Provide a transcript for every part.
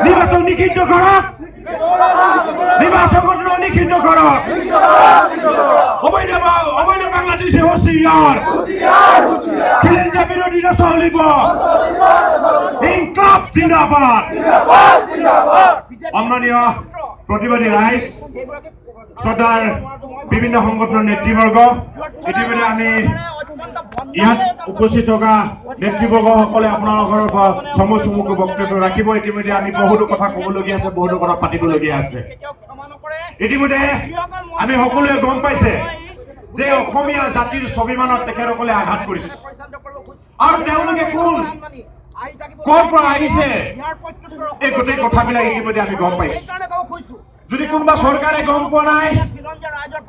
নিৰ্বাচন নিষিদ্ধ কৰক, নিৰ্বাচন নিষিদ্ধ কৰক, অবৈধ বাংলাদেশে হুঁশিয়াৰ, খিলেঞ্জা বিৰোধীৰা চলিব, ইনকলাব জিন্দাবাদ। সম্মানীয় প্ৰতিবাদী ৰাইজ, শ্ৰদ্ধাৰ বিভিন্ন সংগঠনৰ নেতৃবৰ্গ, ইতিমধ্যে আমি ইয়াত উপস্থিত থকা নেতৃবৰ্গসকলে আপোনালোকৰ চমুকৈ বক্তব্য ৰাখিব। ইতিমধ্যে আমি বহুতো কথা ক'বলগীয়া আছে, বহুতো কথা পাতিবলগীয়া আছে। ইতিমধ্যে আমি সকলোৱে গম পাইছে যে অসমীয়া জাতিৰ স্বাভিমানত তেখেতসকলে আঘাত কৰিছে, আৰু তেওঁলোকে কোন ক'ৰ পৰা আহিছে এই গোটেই কথাবিলাক ইতিমধ্যে আমি গম পাইছো। যদি কোনোবা চৰকাৰে গম পোৱা নাই,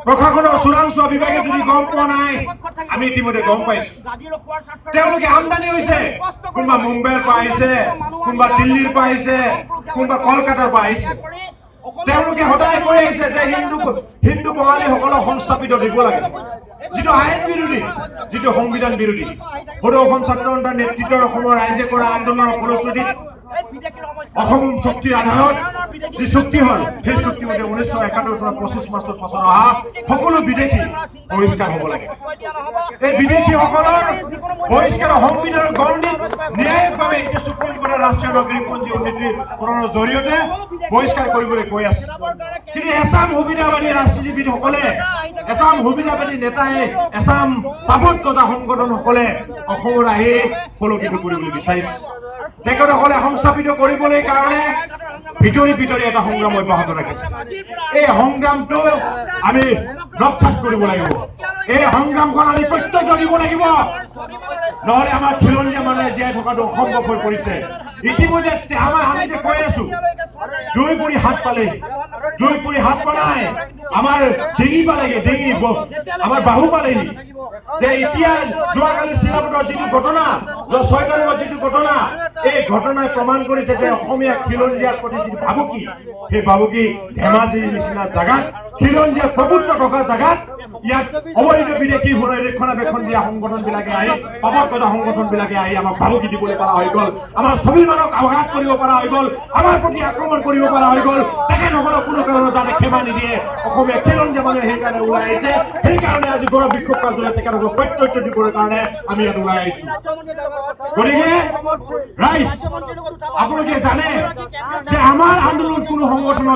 প্ৰশাসনৰ চোৰাংচোৱা বিভাগে যদি গম পোৱা নাই, আমি ইতিমধ্যে গম পাইছো। তেওঁলোকে আমদানি হৈছে, কোনোবা মুম্বাইৰ পৰা আহিছে, কোনোবা দিল্লীৰ পৰা আহিছে, কোনোবা কলকাতাৰ পৰা আহিছে। তেওঁলোকে সদায় কৈ আহিছে যে হিন্দু বঙালীসকলক সংস্থাপিত দিব লাগে, যিটো আইন বিৰোধী, যিটো সংবিধান বিৰোধী। সদৌ অসম ছাত্ৰ সন্থাৰ নেতৃত্বৰ অসমৰ ৰাইজে কৰা আন্দোলনৰ ফলশ্ৰুতিত অসম চুক্তিৰ আধাৰত যি চুক্তি হ'ল, সেই চুক্তি মতে 1971 চনৰ 25 মাৰ্চৰ পাছত অহা সকলো বিদেশী বহিষ্কাৰ হ'ব লাগে। এই বিদেশীসকলৰ বহিষ্কাৰ সংবিধানৰ গণ্ডিত ন্যায়িকভাৱে এতিয়া সুপ্ৰিম কোৰ্টে ৰাষ্ট্ৰীয় নাগৰিকপঞ্জী উন্নীতকৰণৰ জৰিয়তে বহিষ্কাৰ কৰিবলৈ কৈ আছে। কিন্তু এছাম সুবিধাবাদী ৰাজনীতিবিদসকলে, এছাম সুবিধাবাদী নেতাই, এছাম পাবতগজা সংগঠনসকলে অসমৰ আহি সলকিত কৰিবলৈ বিচাৰিছে। তেখেতসকলে সংস্থাপিত কৰিবলৈ কাৰণে ভিতৰি এটা সংগ্ৰাম অব্যাহত ৰাখিছে। এই সংগ্ৰামটো আমি ৰক্ষা কৰিব লাগিব। এই সংগ্ৰামখন আমি প্ৰত্যক্ষ দিব লাগিব, নহলে আমাৰ খিলঞ্জীয়া মানুহে জীয়াই থকাটো অসম্ভৱ হৈ পৰিছে। ইতিমধ্যে আমি যে কৈ আছো, জয়পুৰী হাত পালেহি, জয়পুৰী হাত পালাই আমাৰ ডিঙি পালেগে, ডিঙি আমাৰ বাহু পালেহি। যে এতিয়া যোৱাকালি চিলাপতৰ যিটো ঘটনা, 6 তাৰিখৰ যিটো ঘটনা, এই ঘটনাই প্ৰমাণ কৰিছে যে অসমীয়া খিলঞ্জীয়াৰ প্ৰতি যিটো ভাবুকি, সেই ভাবুকি ধেমাজিৰ নিচিনা জাগাত, খিলঞ্জীয়াৰ প্ৰভুত্ব থকা জাগাত ইয়াত অবৈধ বিদেশী ৰক্ষণাবেক্ষণ দিয়া সংগঠন বিলাকে আহি, পাবতগজা সংগঠন বিলাকে আহি আমাক ভাবুকি দিবলৈ পৰা হৈ গ'ল, আমাৰ স্বাভিমানক আঘাত কৰিব পৰা হৈ গ'ল, আমাৰ প্ৰতি আক্ৰমণ কৰিব পৰা হৈ গ'ল। তেখেতসকলক কোনো কাৰণত যাতে ক্ষমা নিদিয়ে অসমীয়া খিলঞ্জীয়া মানুহে সেইকাৰণে ওলাই আহিছে। সেইকাৰণে আজি গৌৰৱ বিক্ষোভ কাৰ্যসূচীৰে তেখেতসকলক প্ৰত্যক্ষ দিবৰ কাৰণে আমি ইয়াত ওলাই আহিছো। গতিকে ৰাইজ, আপোনালোকে জানে যে আমাৰ আন্দোলন কোনো সংগঠনৰ